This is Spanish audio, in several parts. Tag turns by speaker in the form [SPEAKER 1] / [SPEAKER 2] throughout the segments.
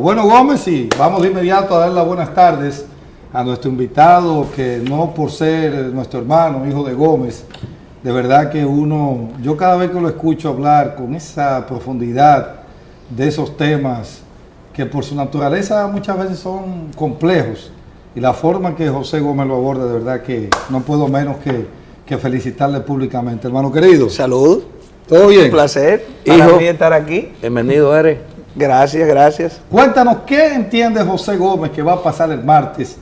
[SPEAKER 1] Bueno, Gómez, sí, vamos de inmediato a dar las buenas tardes a nuestro invitado, que no por ser nuestro hermano, hijo de Gómez, de verdad que yo cada vez que lo escucho hablar con esa profundidad de esos temas que por su naturaleza muchas veces son complejos, y la forma que José Gómez lo aborda, de verdad que no puedo menos que felicitarle públicamente. Hermano querido.
[SPEAKER 2] Salud.
[SPEAKER 1] ¿Todo bien?
[SPEAKER 2] Un placer para mí estar aquí.
[SPEAKER 3] Bienvenido, eres.
[SPEAKER 2] Gracias, gracias.
[SPEAKER 1] Cuéntanos qué entiende José Gómez que va a pasar el martes.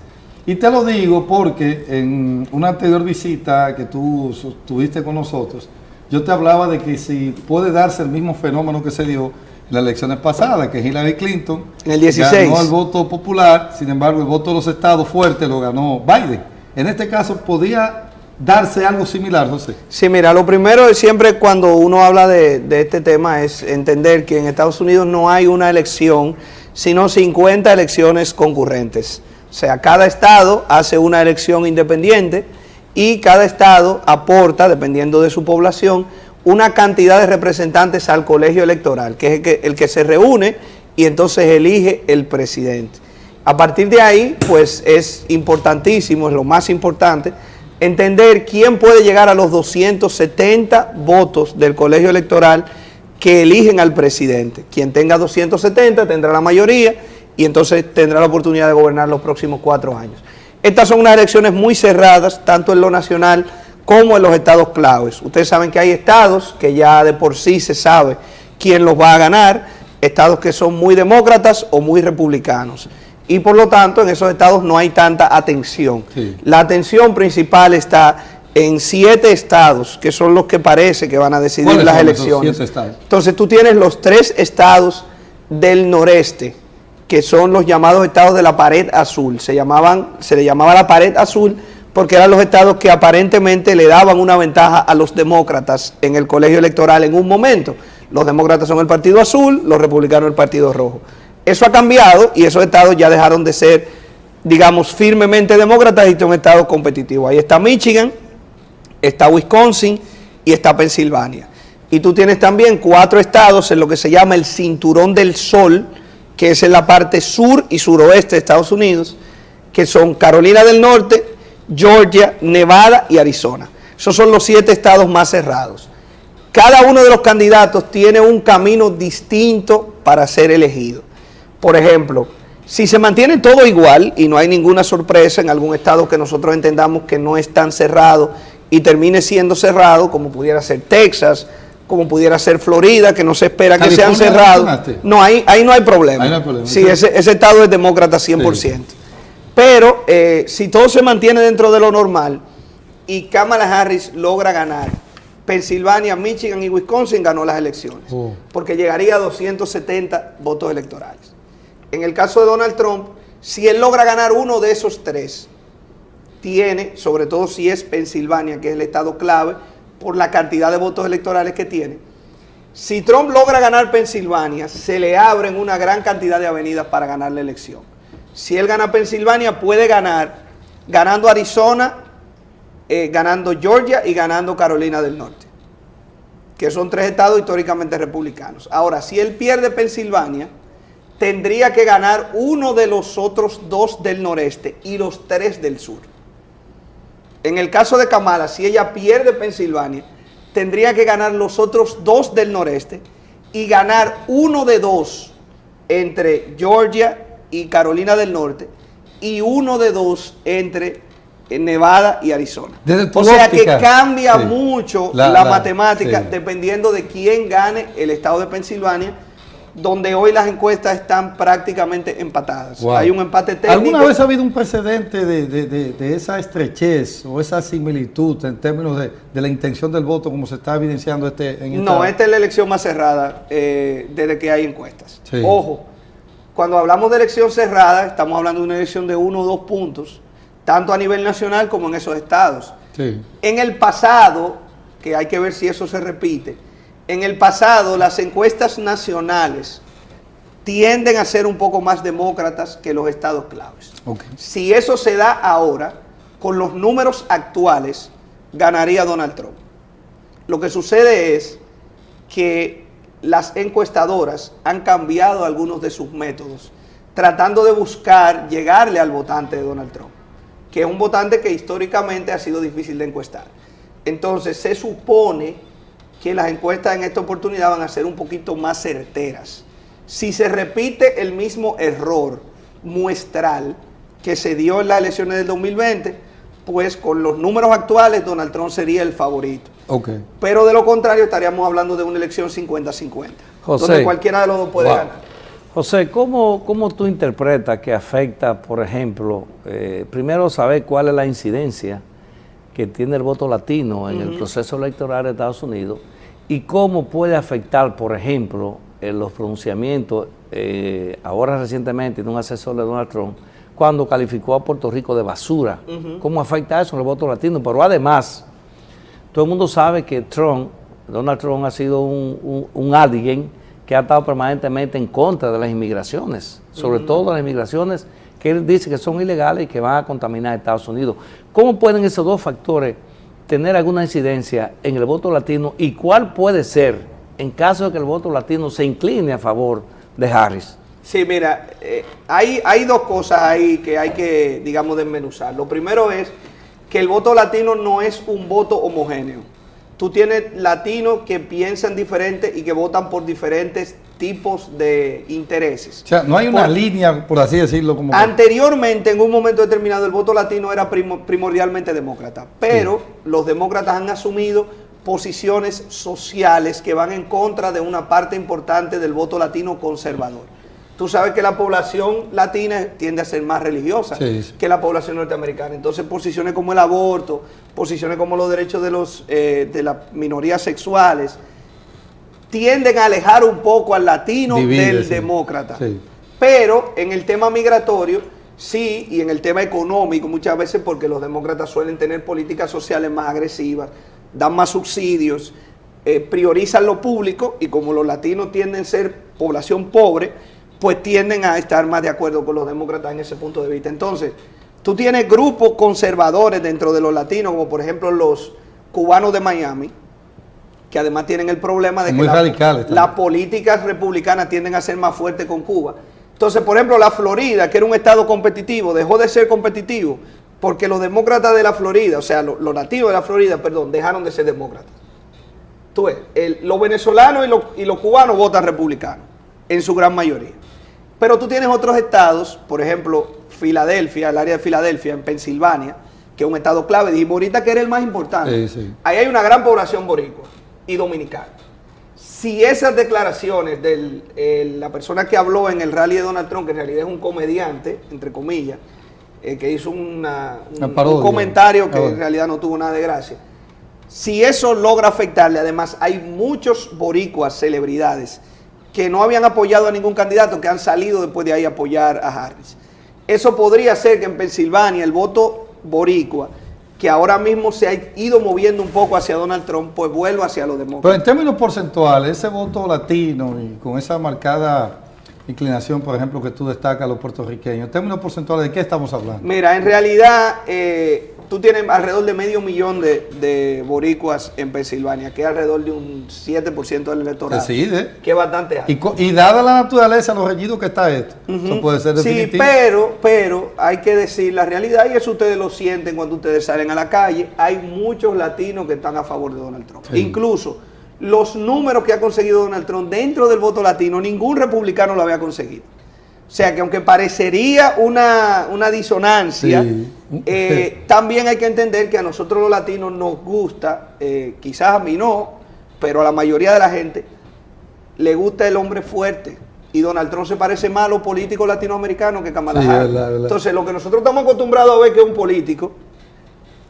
[SPEAKER 1] Y te lo digo porque en una anterior visita que tú tuviste con nosotros, yo te hablaba de que si puede darse el mismo fenómeno que se dio en las elecciones pasadas, que Hillary Clinton
[SPEAKER 2] en el 16
[SPEAKER 1] ganó el voto popular, sin embargo el voto de los estados fuertes lo ganó Biden. En este caso, ¿podía darse algo similar, José?
[SPEAKER 2] Sí, mira, lo primero es siempre cuando uno habla de este tema es entender que en Estados Unidos no hay una elección, sino 50 elecciones concurrentes. O sea, cada estado hace una elección independiente y cada estado aporta, dependiendo de su población, una cantidad de representantes al colegio electoral, que es el que se reúne y entonces elige el presidente. A partir de ahí, pues es importantísimo, es lo más importante, entender quién puede llegar a los 270 votos del colegio electoral que eligen al presidente. Quien tenga 270 tendrá la mayoría y entonces tendrá la oportunidad de gobernar los próximos 4 años. Estas son unas elecciones muy cerradas, tanto en lo nacional como en los estados claves. Ustedes saben que hay estados que ya de por sí se sabe quién los va a ganar, estados que son muy demócratas o muy republicanos. Y por lo tanto, en esos estados no hay tanta atención. Sí. La atención principal está en 7 estados, que son los que parece que van a decidir las elecciones. Entonces tú tienes los 3 estados del noreste, que son los llamados estados de la pared azul. Se le llamaba la pared azul porque eran los estados que aparentemente le daban una ventaja a los demócratas en el colegio electoral en un momento. Los demócratas son el partido azul, los republicanos el partido rojo. Eso ha cambiado y esos estados ya dejaron de ser, digamos, firmemente demócratas y son estados competitivos. Ahí está Michigan, está Wisconsin y está Pensilvania. Y tú tienes también 4 estados en lo que se llama el Cinturón del Sol, que es en la parte sur y suroeste de Estados Unidos, que son Carolina del Norte, Georgia, Nevada y Arizona. Esos son los 7 estados más cerrados. Cada uno de los candidatos tiene un camino distinto para ser elegido. Por ejemplo, si se mantiene todo igual y no hay ninguna sorpresa en algún estado que nosotros entendamos que no es tan cerrado y termine siendo cerrado, como pudiera ser Texas, como pudiera ser Florida, que no se espera que sean cerrados. No, ahí no hay problema. Ahí no hay problema. Sí, ese estado es demócrata 100%. Sí. Pero si todo se mantiene dentro de lo normal y Kamala Harris logra ganar Pensilvania, Michigan y Wisconsin, ganó las elecciones. Porque llegaría a 270 votos electorales. En el caso de Donald Trump, si él logra ganar uno de esos 3, tiene, sobre todo si es Pensilvania, que es el estado clave, por la cantidad de votos electorales que tiene. Si Trump logra ganar Pensilvania, se le abren una gran cantidad de avenidas para ganar la elección. Si él gana Pensilvania, puede ganar ganando Arizona, ganando Georgia y ganando Carolina del Norte, que son 3 estados históricamente republicanos. Ahora, si él pierde Pensilvania, tendría que ganar uno de los otros 2 del noreste y los 3 del sur. En el caso de Kamala, si ella pierde Pensilvania, tendría que ganar los otros 2 del noreste y ganar uno de 2 entre Georgia y Carolina del Norte y uno de 2 entre Nevada y Arizona. O sea que cambia mucho la matemática dependiendo de quién gane el estado de Pensilvania, donde hoy las encuestas están prácticamente empatadas. Wow. Hay un empate técnico.
[SPEAKER 1] ¿Alguna vez ha habido un precedente de esa estrechez o esa similitud en términos de la intención del voto como se está evidenciando
[SPEAKER 2] No, esta es la elección más cerrada desde que hay encuestas. Sí. Ojo, cuando hablamos de elección cerrada, estamos hablando de una elección de 1 o 2 puntos, tanto a nivel nacional como en esos estados. Sí. En el pasado, que hay que ver si eso se repite, en el pasado las encuestas nacionales tienden a ser un poco más demócratas que los estados claves. Okay. Si eso se da ahora, con los números actuales, ganaría Donald Trump. Lo que sucede es que las encuestadoras han cambiado algunos de sus métodos tratando de buscar llegarle al votante de Donald Trump, que es un votante que históricamente ha sido difícil de encuestar. Entonces se supone que las encuestas en esta oportunidad van a ser un poquito más certeras. Si se repite el mismo error muestral que se dio en las elecciones del 2020, pues con los números actuales Donald Trump sería el favorito.
[SPEAKER 1] Okay.
[SPEAKER 2] Pero de lo contrario estaríamos hablando de una elección 50-50, donde cualquiera de los dos puede ganar.
[SPEAKER 3] José, ¿cómo tú interpretas que afecta, por ejemplo, primero saber cuál es la incidencia que tiene el voto latino en el proceso electoral de Estados Unidos y cómo puede afectar, por ejemplo, en los pronunciamientos, ahora recientemente de un asesor de Donald Trump, cuando calificó a Puerto Rico de basura? ¿Cómo afecta eso en el voto latino? Pero además, todo el mundo sabe que Donald Trump ha sido un alguien que ha estado permanentemente en contra de las inmigraciones, sobre todo las inmigraciones que él dice que son ilegales y que van a contaminar a Estados Unidos. ¿Cómo pueden esos dos factores tener alguna incidencia en el voto latino y cuál puede ser en caso de que el voto latino se incline a favor de Harris?
[SPEAKER 2] Sí, mira, hay dos cosas ahí que hay que, digamos, desmenuzar. Lo primero es que el voto latino no es un voto homogéneo. Tú tienes latinos que piensan diferente y que votan por diferentes tipos de intereses.
[SPEAKER 1] O sea, no hay una línea, por así decirlo. Como
[SPEAKER 2] anteriormente, en un momento determinado, el voto latino era primordialmente demócrata, pero los demócratas han asumido posiciones sociales que van en contra de una parte importante del voto latino conservador. Tú sabes que la población latina tiende a ser más religiosa que la población norteamericana. Entonces, posiciones como el aborto, posiciones como los derechos de las minorías sexuales, tienden a alejar un poco al latino del demócrata. Sí. Pero en el tema migratorio, sí, y en el tema económico, muchas veces porque los demócratas suelen tener políticas sociales más agresivas, dan más subsidios, priorizan lo público, y como los latinos tienden a ser población pobre, pues tienden a estar más de acuerdo con los demócratas en ese punto de vista. Entonces, tú tienes grupos conservadores dentro de los latinos, como por ejemplo los cubanos de Miami, que además tienen el problema de que las políticas republicanas tienden a ser más fuertes con Cuba. Entonces, por ejemplo, la Florida, que era un estado competitivo, dejó de ser competitivo porque los demócratas de la Florida, o sea, los nativos de la Florida, perdón, dejaron de ser demócratas. Tú ves, los venezolanos y los cubanos votan republicanos, en su gran mayoría. Pero tú tienes otros estados, por ejemplo, Filadelfia, el área de Filadelfia, en Pensilvania, que es un estado clave. Dijimos ahorita que era el más importante. Sí. Ahí hay una gran población boricua y dominicana. Si esas declaraciones de la persona que habló en el rally de Donald Trump, que en realidad es un comediante, entre comillas, que hizo un comentario que en realidad no tuvo nada de gracia, si eso logra afectarle, además hay muchos boricuas, celebridades, que no habían apoyado a ningún candidato, que han salido después de ahí a apoyar a Harris. Eso podría ser que en Pensilvania el voto boricua, que ahora mismo se ha ido moviendo un poco hacia Donald Trump, pues vuelva hacia los demócratas.
[SPEAKER 1] Pero en términos porcentuales, ese voto latino y con esa marcada inclinación, por ejemplo, que tú destacas a los puertorriqueños, en términos porcentuales, ¿de qué estamos hablando?
[SPEAKER 2] Mira, en realidad tú tienes alrededor de 500,000 de boricuas en Pensilvania, que es alrededor de un 7% del electorado.
[SPEAKER 1] Sí,
[SPEAKER 2] que es bastante alto.
[SPEAKER 1] Y dada la naturaleza, los reñidos que está esto, eso puede ser definitivo.
[SPEAKER 2] Sí, pero hay que decir la realidad, y eso ustedes lo sienten cuando ustedes salen a la calle. Hay muchos latinos que están a favor de Donald Trump. Sí. Incluso los números que ha conseguido Donald Trump dentro del voto latino, ningún republicano lo había conseguido. O sea que aunque parecería una disonancia, también hay que entender que a nosotros los latinos nos gusta, quizás a mí no, pero a la mayoría de la gente le gusta el hombre fuerte. Y Donald Trump se parece más a los políticos latinoamericanos que Kamala Harris. Entonces, lo que nosotros estamos acostumbrados a ver que es un político,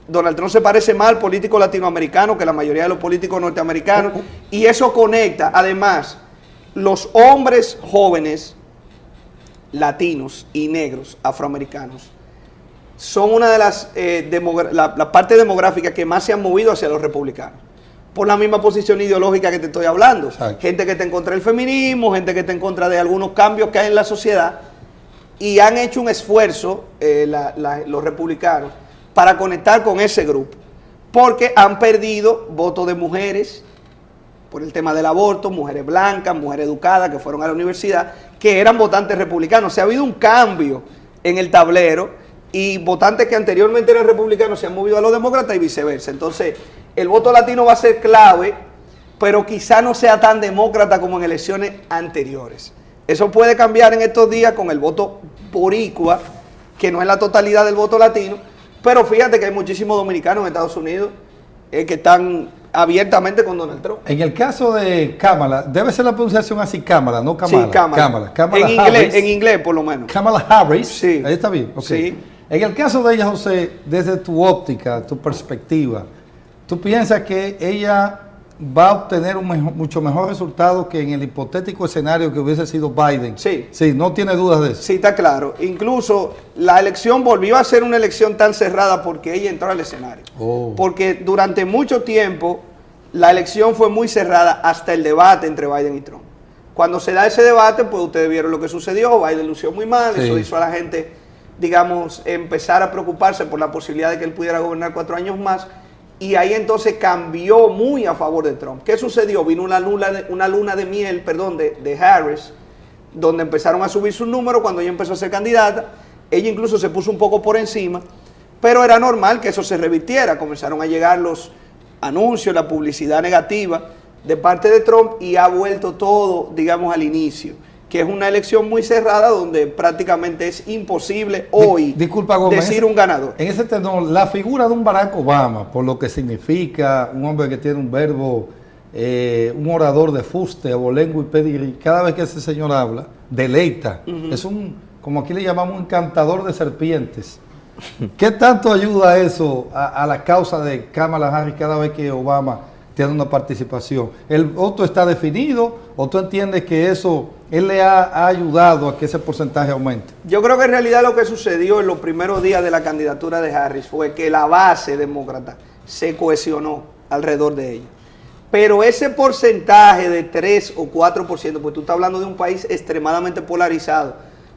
[SPEAKER 2] Donald Trump se parece más al político latinoamericano que la mayoría de los políticos norteamericanos. Y eso conecta, además, los hombres jóvenes latinos y negros afroamericanos son una de la parte demográfica que más se han movido hacia los republicanos, por la misma posición ideológica que te estoy hablando. Exacto. Gente que está en contra del feminismo, gente que está en contra de algunos cambios que hay en la sociedad, y han hecho un esfuerzo los republicanos para conectar con ese grupo, porque han perdido votos de mujeres por el tema del aborto, mujeres blancas, mujeres educadas que fueron a la universidad, que eran votantes republicanos. O sea, ha habido un cambio en el tablero y votantes que anteriormente eran republicanos se han movido a los demócratas y viceversa. Entonces, el voto latino va a ser clave, pero quizá no sea tan demócrata como en elecciones anteriores. Eso puede cambiar en estos días con el voto boricua, que no es la totalidad del voto latino, pero fíjate que hay muchísimos dominicanos en Estados Unidos que están abiertamente con Donald Trump.
[SPEAKER 1] En el caso de Kamala, debe ser la pronunciación así, Kamala, no Kamala.
[SPEAKER 2] Sí, Kamala.
[SPEAKER 1] Kamala
[SPEAKER 2] En inglés, por lo menos.
[SPEAKER 1] Kamala Harris.
[SPEAKER 2] Sí.
[SPEAKER 1] Ahí está bien. Okay.
[SPEAKER 2] Sí.
[SPEAKER 1] En el caso de ella, José, desde tu óptica, tu perspectiva, ¿tú piensas que ella va a obtener un mucho mejor resultado que en el hipotético escenario que hubiese sido Biden?
[SPEAKER 2] Sí.
[SPEAKER 1] Sí, no tiene dudas de eso.
[SPEAKER 2] Sí, está claro. Incluso la elección volvió a ser una elección tan cerrada porque ella entró al escenario. Porque durante mucho tiempo la elección fue muy cerrada hasta el debate entre Biden y Trump. Cuando se da ese debate, pues ustedes vieron lo que sucedió. Biden lució muy mal, sí. Eso hizo a la gente, digamos, empezar a preocuparse por la posibilidad de que él pudiera gobernar 4 años más. Y ahí entonces cambió muy a favor de Trump. ¿Qué sucedió? Vino una luna de miel, de Harris, donde empezaron a subir sus números cuando ella empezó a ser candidata. Ella incluso se puso un poco por encima, pero era normal que eso se revirtiera. Comenzaron a llegar los anuncios, la publicidad negativa de parte de Trump y ha vuelto todo, digamos, al inicio, que es una elección muy cerrada donde prácticamente es imposible hoy
[SPEAKER 1] Disculpa, Gómez,
[SPEAKER 2] decir un ganador.
[SPEAKER 1] En ese tenor, la figura de un Barack Obama, por lo que significa, un hombre que tiene un verbo, un orador de fuste, abolengo y pedigrí, cada vez que ese señor habla, deleita. Es un, como aquí le llamamos, un encantador de serpientes. ¿Qué tanto ayuda eso a la causa de Kamala Harris cada vez que Obama tiene una participación? ¿El voto está definido o tú entiendes que eso, él le ha ayudado a que ese porcentaje aumente?
[SPEAKER 2] Yo creo que en realidad lo que sucedió en los primeros días de la candidatura de Harris fue que la base demócrata se cohesionó alrededor de ella. Pero ese porcentaje de 3 o 4%, pues tú estás hablando de un país extremadamente polarizado,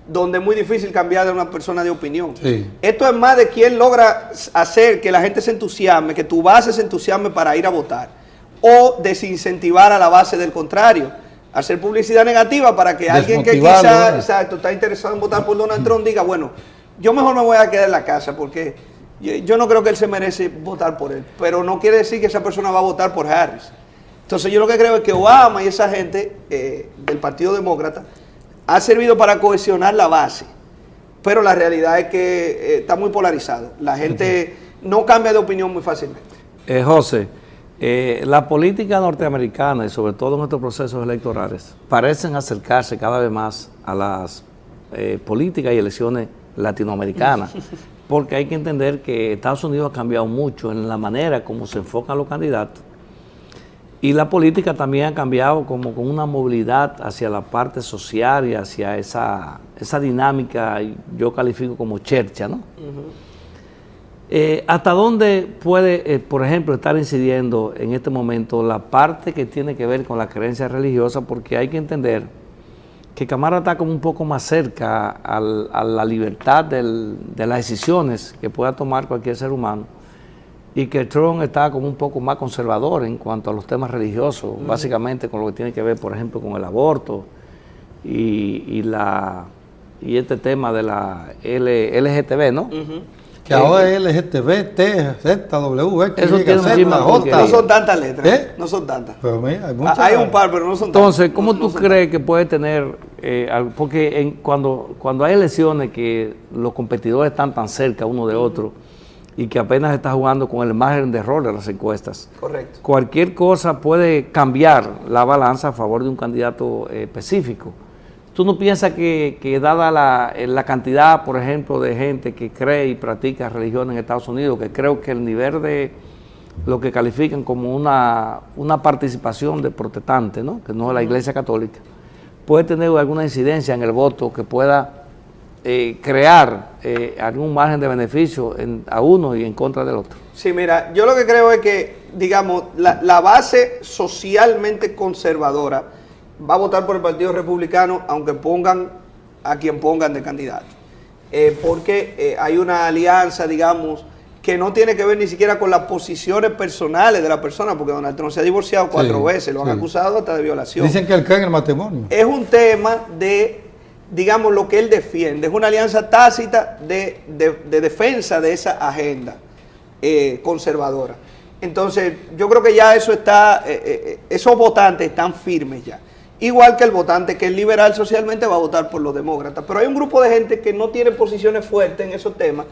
[SPEAKER 2] donde es muy difícil cambiar de una persona de opinión.
[SPEAKER 1] Sí.
[SPEAKER 2] Esto es más de quién logra hacer que la gente se entusiasme, que tu base se entusiasme para ir a votar, o desincentivar a la base del contrario, hacer publicidad negativa para que alguien que quizás está interesado en votar por Donald Trump diga, bueno, yo mejor me voy a quedar en la casa porque yo no creo que él se merece votar por él, pero no quiere decir que esa persona va a votar por Harris. Entonces yo lo que creo es que Obama y esa gente del Partido Demócrata ha servido para cohesionar la base, pero la realidad es que está muy polarizado. La gente no cambia de opinión muy fácilmente.
[SPEAKER 3] José, la política norteamericana y sobre todo en estos procesos electorales parecen acercarse cada vez más a las políticas y elecciones latinoamericanas, porque hay que entender que Estados Unidos ha cambiado mucho en la manera como se enfocan los candidatos. Y la política también ha cambiado como con una movilidad hacia la parte social y hacia esa dinámica, yo califico como chercha, ¿no? ¿Hasta dónde puede, por ejemplo, estar incidiendo en este momento la parte que tiene que ver con la creencia religiosa? Porque hay que entender que Kamala está como un poco más cerca a la libertad de las decisiones que pueda tomar cualquier ser humano, y que Trump está como un poco más conservador en cuanto a los temas religiosos, básicamente con lo que tiene que ver, por ejemplo, con el aborto y este tema de la LGTB, ¿no?
[SPEAKER 1] Que ahora es LGTB, T, Z, W, X,
[SPEAKER 3] eso tiene
[SPEAKER 1] Z, J.
[SPEAKER 2] No son tantas letras, no son tantas.
[SPEAKER 1] Pero mira,
[SPEAKER 2] hay un par, pero no son tantas.
[SPEAKER 3] Entonces, ¿cómo tú crees que puede tener, porque cuando hay elecciones que los competidores están tan cerca uno de otro, y que apenas está jugando con el margen de error de las encuestas.
[SPEAKER 2] Correcto.
[SPEAKER 3] Cualquier cosa puede cambiar la balanza a favor de un candidato específico. ¿Tú no piensas que dada la cantidad, por ejemplo, de gente que cree y practica religión en Estados Unidos, que creo que el nivel de lo que califican como una participación de protestantes, ¿no? Que no es la Iglesia Católica, puede tener alguna incidencia en el voto que pueda crear algún margen de beneficio a uno y en contra del otro?
[SPEAKER 2] Sí, mira, yo lo que creo es que, digamos, la base socialmente conservadora va a votar por el Partido Republicano, aunque pongan a quien pongan de candidato. Porque hay una alianza, digamos, que no tiene que ver ni siquiera con las posiciones personales de la persona, porque Donald Trump se ha divorciado 4 veces, lo han acusado hasta de violación.
[SPEAKER 1] Dicen que él cree en el matrimonio.
[SPEAKER 2] Es un tema de, digamos, lo que él defiende, es una alianza tácita de defensa de esa agenda conservadora. Entonces, yo creo que ya eso está, esos votantes están firmes ya. Igual que el votante que es liberal socialmente va a votar por los demócratas. Pero hay un grupo de gente que no tiene posiciones fuertes en esos temas,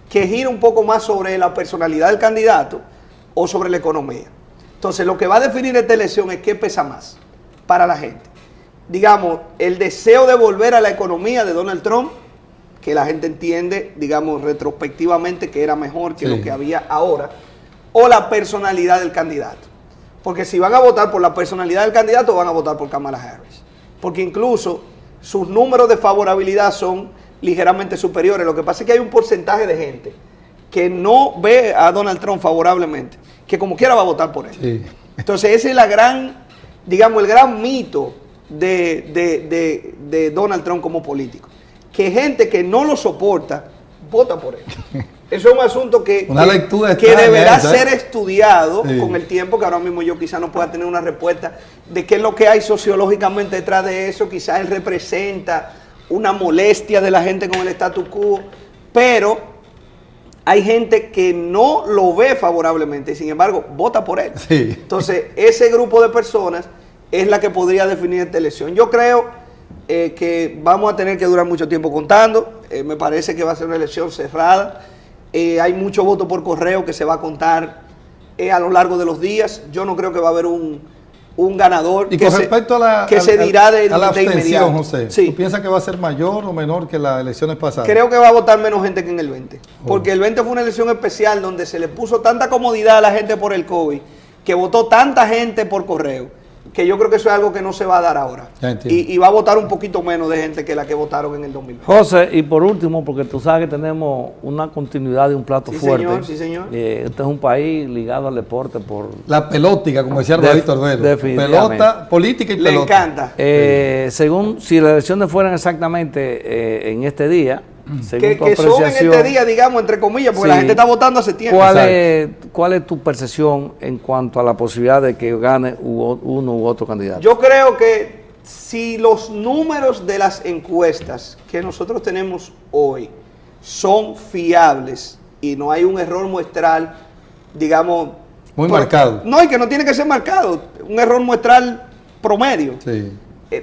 [SPEAKER 2] que gira un poco más sobre la personalidad del candidato o sobre la economía. Entonces, lo que va a definir esta elección es qué pesa más para la gente. Digamos, el deseo de volver a la economía de Donald Trump, que la gente entiende, digamos, retrospectivamente que era mejor que lo que había ahora, o la personalidad del candidato. Porque si van a votar por la personalidad del candidato, van a votar por Kamala Harris. Porque incluso sus números de favorabilidad son ligeramente superiores. Lo que pasa es que hay un porcentaje de gente que no ve a Donald Trump favorablemente, que como quiera va a votar por él. Sí. Entonces ese es la gran, digamos, el gran mito de Donald Trump como político. Que gente que no lo soporta, vota por él. Eso es un asunto que deberá ser estudiado con el tiempo, que ahora mismo yo quizá no pueda tener una respuesta de qué es lo que hay sociológicamente detrás de eso. Quizás él representa una molestia de la gente con el status quo, pero hay gente que no lo ve favorablemente y sin embargo vota por él. Sí. Entonces ese grupo de personas es la que podría definir esta elección. Yo creo que vamos a tener que durar mucho tiempo contando. Me parece que va a ser una elección cerrada. Hay mucho voto por correo que se va a contar a lo largo de los días. Yo no creo que va a haber un ganador
[SPEAKER 1] y con respecto a la abstención, José,
[SPEAKER 2] sí.
[SPEAKER 1] ¿Tú piensas que va a ser mayor o menor que las elecciones pasadas?
[SPEAKER 2] Creo que va a votar menos gente que en el 20, porque el 20 fue una elección especial donde se le puso tanta comodidad a la gente por el COVID, que votó tanta gente por correo, que yo creo que eso es algo que no se va a dar ahora. Y va a votar un poquito menos de gente que la que votaron en el 2020.
[SPEAKER 3] José, y por último, porque tú sabes que tenemos una continuidad de un plato fuerte.
[SPEAKER 2] Señor, sí, señor.
[SPEAKER 3] Este es un país ligado al deporte por...
[SPEAKER 1] La pelótica, como decía Roberto Arbelo. Pelota, política y pelota.
[SPEAKER 2] Le encanta.
[SPEAKER 3] Según, si las elecciones fueran exactamente en este día...
[SPEAKER 2] Que son en este día, digamos, entre comillas, porque la gente está votando hace tiempo.
[SPEAKER 3] ¿Cuál es tu percepción en cuanto a la posibilidad de que gane uno u otro candidato?
[SPEAKER 2] Yo creo que si los números de las encuestas que nosotros tenemos hoy son fiables y no hay un error muestral, digamos...
[SPEAKER 1] Muy marcado.
[SPEAKER 2] No, y que no tiene que ser marcado, un error muestral promedio. Sí.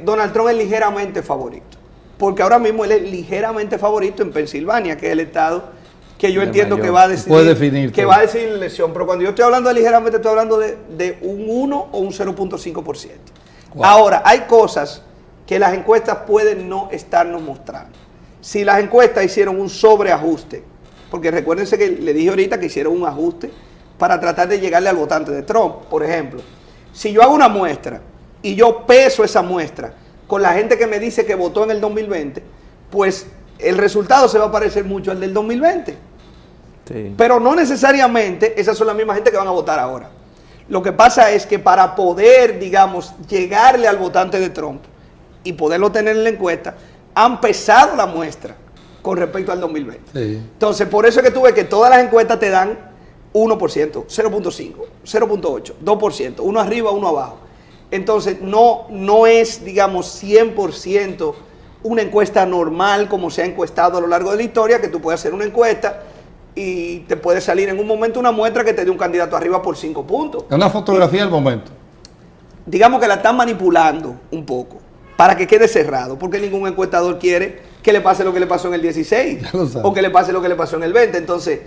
[SPEAKER 2] Donald Trump es ligeramente favorito. Porque ahora mismo él es ligeramente favorito en Pensilvania, que es el estado que yo entiendo que va a decidir, va a decidir la elección. Pero cuando yo estoy hablando de ligeramente, estoy hablando de un 1 o un 0.5%. Wow. Ahora, hay cosas que las encuestas pueden no estarnos mostrando. Si las encuestas hicieron un sobreajuste, porque recuérdense que le dije ahorita que hicieron un ajuste para tratar de llegarle al votante de Trump. Por ejemplo, si yo hago una muestra y yo peso esa muestra con la gente que me dice que votó en el 2020, pues el resultado se va a parecer mucho al del 2020. Sí. Pero no necesariamente esas son las mismas gente que van a votar ahora. Lo que pasa es que para poder, digamos, llegarle al votante de Trump y poderlo tener en la encuesta, han pesado la muestra con respecto al 2020. Sí. Entonces, por eso es que tú ves que todas las encuestas te dan 1%, 0.5, 0.8, 2%, uno arriba, uno abajo. Entonces, no es, digamos, 100% una encuesta normal como se ha encuestado a lo largo de la historia, que tú puedes hacer una encuesta y te puede salir en un momento una muestra que te dé un candidato arriba por 5 puntos.
[SPEAKER 1] Es una fotografía del momento.
[SPEAKER 2] Digamos que la están manipulando un poco para que quede cerrado, porque ningún encuestador quiere que le pase lo que le pasó en el 16 o que le pase lo que le pasó en el 20. Entonces,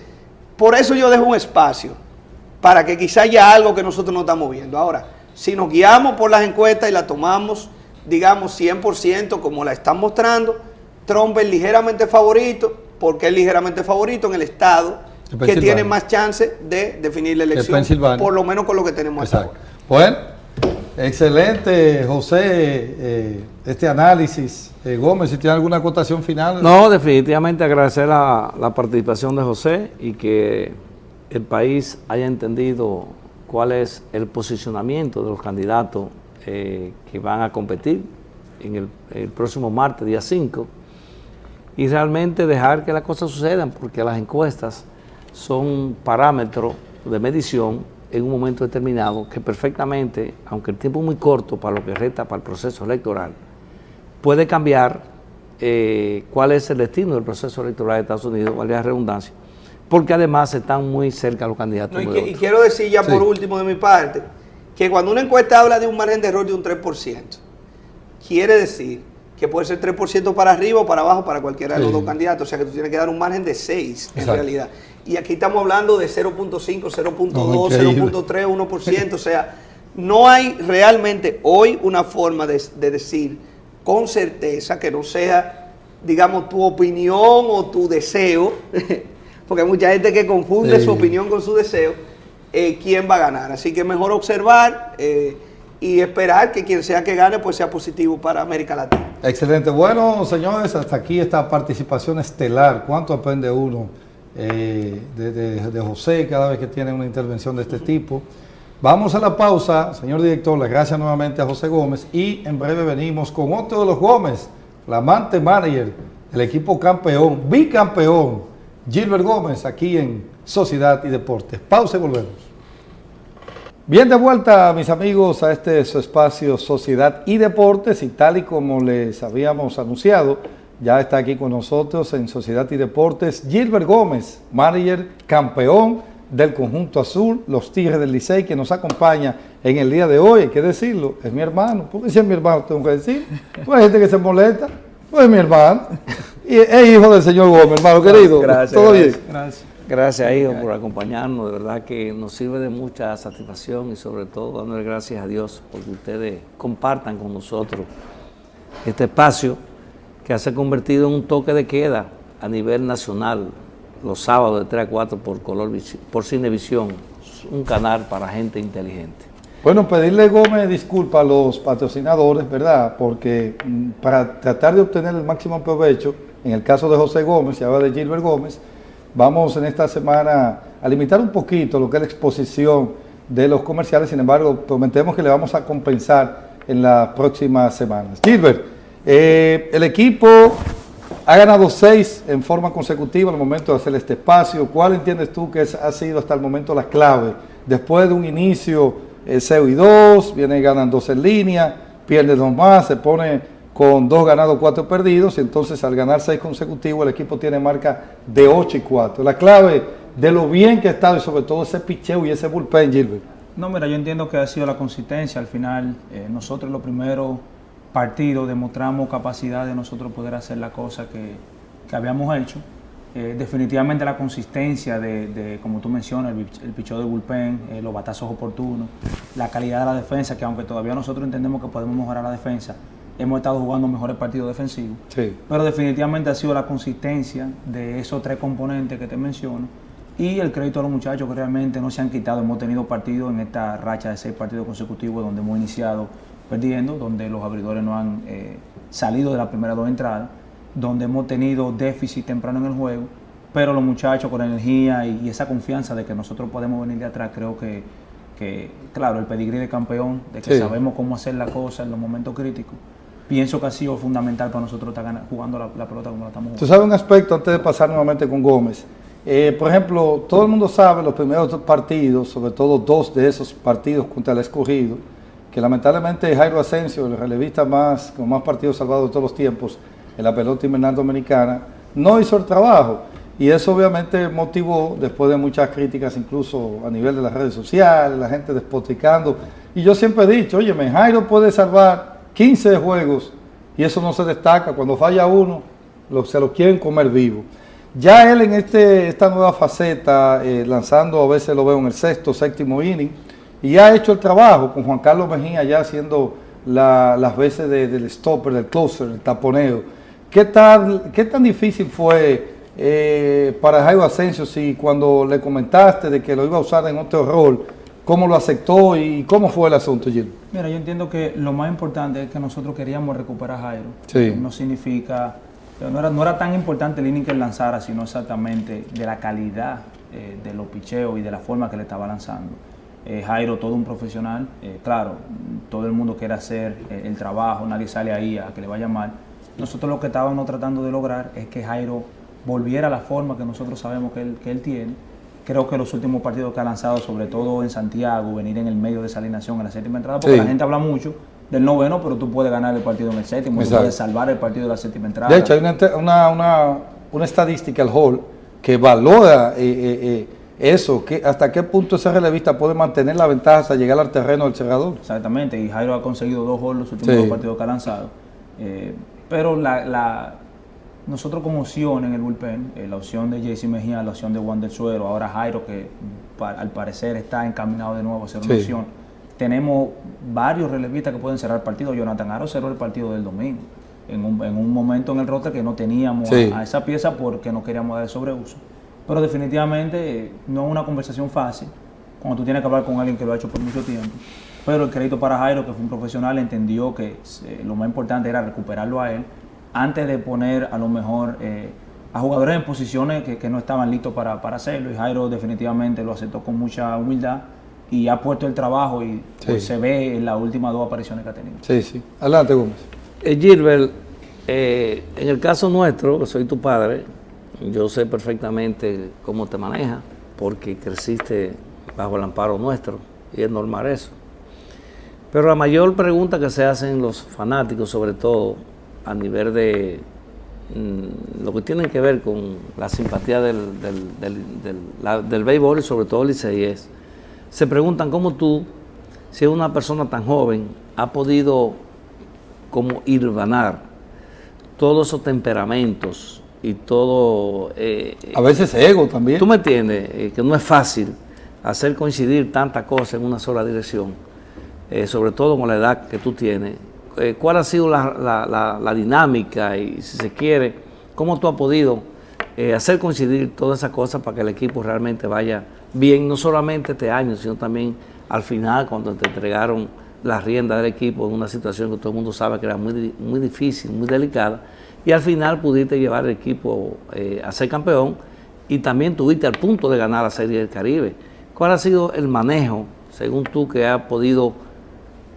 [SPEAKER 2] por eso yo dejo un espacio para que quizá haya algo que nosotros no estamos viendo. Ahora, si nos guiamos por las encuestas y la tomamos, digamos, 100% como la están mostrando, Trump es ligeramente favorito, porque es ligeramente favorito en el estado que tiene más chance de definir la elección, por lo menos con lo que tenemos hasta ahora.
[SPEAKER 1] Bueno, excelente, José, este análisis. Gómez, si tiene alguna acotación final.
[SPEAKER 3] No, definitivamente agradecer la participación de José y que el país haya entendido cuál es el posicionamiento de los candidatos que van a competir en el próximo martes, día 5, y realmente dejar que las cosas sucedan, porque las encuestas son parámetros de medición en un momento determinado que perfectamente, aunque el tiempo es muy corto para lo que resta para el proceso electoral, puede cambiar cuál es el destino del proceso electoral de Estados Unidos, valga la redundancia, porque además están muy cerca los candidatos.
[SPEAKER 2] No, y quiero decir ya por último de mi parte, que cuando una encuesta habla de un margen de error de un 3%, quiere decir que puede ser 3% para arriba o para abajo para cualquiera de los dos candidatos, o sea que tú tienes que dar un margen de 6 en realidad. Y aquí estamos hablando de 0.5, 0.2, 0.3, 1%, o sea, no hay realmente hoy una forma de decir con certeza que no sea, digamos, tu opinión o tu deseo, porque hay mucha gente que confunde su opinión con su deseo, quién va a ganar. Así que es mejor observar y esperar que quien sea que gane pues sea positivo para América Latina.
[SPEAKER 1] Excelente. Bueno, señores, hasta aquí esta participación estelar. ¿Cuánto aprende uno de José cada vez que tiene una intervención de este tipo? Vamos a la pausa, señor director, las gracias nuevamente a José Gómez y en breve venimos con otro de los Gómez, flamante manager del equipo campeón, bicampeón, Gilbert Gómez, aquí en Sociedad y Deportes. Pausa y volvemos. Bien, de vuelta, mis amigos, a este su espacio Sociedad y Deportes, y tal y como les habíamos anunciado, ya está aquí con nosotros en Sociedad y Deportes Gilbert Gómez, manager campeón del conjunto azul, los Tigres del Licey, que nos acompaña en el día de hoy. Hay que decirlo, es mi hermano. Porque si es mi hermano tengo que decir, pues hay gente que se molesta, pues es mi hermano y es hijo del señor Gómez, hermano querido.
[SPEAKER 3] Gracias,
[SPEAKER 1] ¿todo
[SPEAKER 3] gracias,
[SPEAKER 1] bien?
[SPEAKER 3] Gracias. Gracias, hijo, por acompañarnos. De verdad que nos sirve de mucha satisfacción y sobre todo dándole gracias a Dios porque ustedes compartan con nosotros este espacio que se ha convertido en un toque de queda a nivel nacional los sábados de 3 a 4 por Cinevisión, un canal para gente inteligente.
[SPEAKER 1] Bueno, pedirle, Gómez, disculpas a los patrocinadores, ¿verdad? Porque para tratar de obtener el máximo provecho, en el caso de José Gómez y ahora de Gilbert Gómez, vamos en esta semana a limitar un poquito lo que es la exposición de los comerciales. Sin embargo, prometemos que le vamos a compensar en las próximas semanas. Gilbert, el equipo ha ganado 6 en forma consecutiva al momento de hacer este espacio. ¿Cuál entiendes tú que ha sido hasta el momento la clave? Después de un inicio 0 y 2, viene ganando 2 en línea, pierde 2 más, se pone con 2 ganados, 4 perdidos, y entonces al ganar 6 consecutivos el equipo tiene marca de 8 y 4. La clave de lo bien que ha estado y sobre todo ese picheo y ese bullpen, Gilbert.
[SPEAKER 4] No, mira, yo entiendo que ha sido la consistencia. Al final, nosotros los primeros partidos demostramos capacidad de nosotros poder hacer la cosa que habíamos hecho. Definitivamente la consistencia de como tú mencionas, el picheo de bullpen, los batazos oportunos, la calidad de la defensa, que aunque todavía nosotros entendemos que podemos mejorar la defensa, hemos estado jugando mejores partidos defensivos. Sí. Pero definitivamente ha sido la consistencia de esos 3 componentes que te menciono y el crédito a los muchachos que realmente no se han quitado. Hemos tenido partidos en esta racha de 6 partidos consecutivos donde hemos iniciado perdiendo, donde los abridores no han salido de las primeras 2 entradas, donde hemos tenido déficit temprano en el juego, pero los muchachos con energía y esa confianza de que nosotros podemos venir de atrás, creo que claro, el pedigrí de campeón, de que sabemos cómo hacer la cosa en los momentos críticos, pienso que ha sido fundamental para nosotros estar jugando la pelota como la estamos jugando.
[SPEAKER 1] Tú sabes un aspecto antes de pasar nuevamente con Gómez. Por ejemplo, todo el mundo sabe los primeros 2 partidos, sobre todo 2 de esos partidos contra el Escogido, que lamentablemente Jairo Asensio, el relevista con más partidos salvados de todos los tiempos en la pelota invernal dominicana, no hizo el trabajo. Y eso obviamente motivó, después de muchas críticas, incluso a nivel de las redes sociales, la gente despotricando. Y yo siempre he dicho, oye, Jairo puede salvar 15 juegos y eso no se destaca. Cuando falla uno, se lo quieren comer vivo. Ya él en esta nueva faceta, lanzando, a veces lo veo en el 6º, 7º inning, y ha hecho el trabajo con Juan Carlos Mejía ya haciendo las veces del stopper, del closer, del taponeo. ¿Qué tan difícil fue para Jairo Asensio, si cuando le comentaste de que lo iba a usar en otro rol, cómo lo aceptó y cómo fue el asunto, Gil?
[SPEAKER 4] Mira, yo entiendo que lo más importante es que nosotros queríamos recuperar a Jairo.
[SPEAKER 1] Sí.
[SPEAKER 4] No significa, no era tan importante el inning que él lanzara, sino exactamente de la calidad de los picheos y de la forma que le estaba lanzando. Jairo, todo un profesional, claro, todo el mundo quiere hacer el trabajo, nadie sale ahí a que le vaya mal. Nosotros lo que estábamos tratando de lograr es que Jairo volviera a la forma que nosotros sabemos que él tiene creo que los últimos partidos que ha lanzado, sobre todo en Santiago, venir en el medio de esa alineación en la séptima entrada, porque la gente habla mucho del noveno, pero tú puedes ganar el partido en el séptimo, tú puedes salvar el partido de la séptima entrada.
[SPEAKER 1] De hecho, hay una estadística al Hall que valora eso, hasta qué punto ese relevista puede mantener la ventaja hasta llegar al terreno del cerrador.
[SPEAKER 4] Exactamente, y Jairo ha conseguido 2 goles los últimos 2 partidos que ha lanzado. Pero nosotros como opción en el bullpen, la opción de JC Mejía, la opción de Wander Suero, ahora Jairo, que al parecer está encaminado de nuevo a ser una opción. Tenemos varios relevistas que pueden cerrar el partido. Jonathan Aro cerró el partido del domingo, en un momento en el roster que no teníamos a esa pieza porque no queríamos dar el sobreuso. Pero definitivamente no es una conversación fácil cuando tú tienes que hablar con alguien que lo ha hecho por mucho tiempo. Pero el crédito para Jairo, que fue un profesional, entendió que lo más importante era recuperarlo a él antes de poner a lo mejor a jugadores en posiciones que no estaban listos para hacerlo. Y Jairo definitivamente lo aceptó con mucha humildad y ha puesto el trabajo y pues se ve en las últimas 2 apariciones que ha tenido.
[SPEAKER 1] Sí. Adelante, Gómez.
[SPEAKER 3] Gilbert, en el caso nuestro, que soy tu padre, yo sé perfectamente cómo te manejas, porque creciste bajo el amparo nuestro, y es normal eso. Pero la mayor pregunta que se hacen los fanáticos, sobre todo a nivel de lo que tiene que ver con la simpatía del béisbol y sobre todo el Licey, se preguntan cómo tú, si es una persona tan joven, ha podido como hirvanar todos esos temperamentos y todo...
[SPEAKER 1] a veces ego también.
[SPEAKER 3] ¿Tú me entiendes? Que no es fácil hacer coincidir tantas cosas en una sola dirección, sobre todo con la edad que tú tienes. ¿Cuál ha sido la dinámica y, si se quiere, cómo tú has podido hacer coincidir todas esas cosas para que el equipo realmente vaya bien, no solamente este año, sino también al final, cuando te entregaron la rienda del equipo en una situación que todo el mundo sabe que era muy, muy difícil, muy delicada, y al final pudiste llevar el equipo a ser campeón y también tuviste al punto de ganar la Serie del Caribe? ¿Cuál ha sido el manejo, según tú, que has podido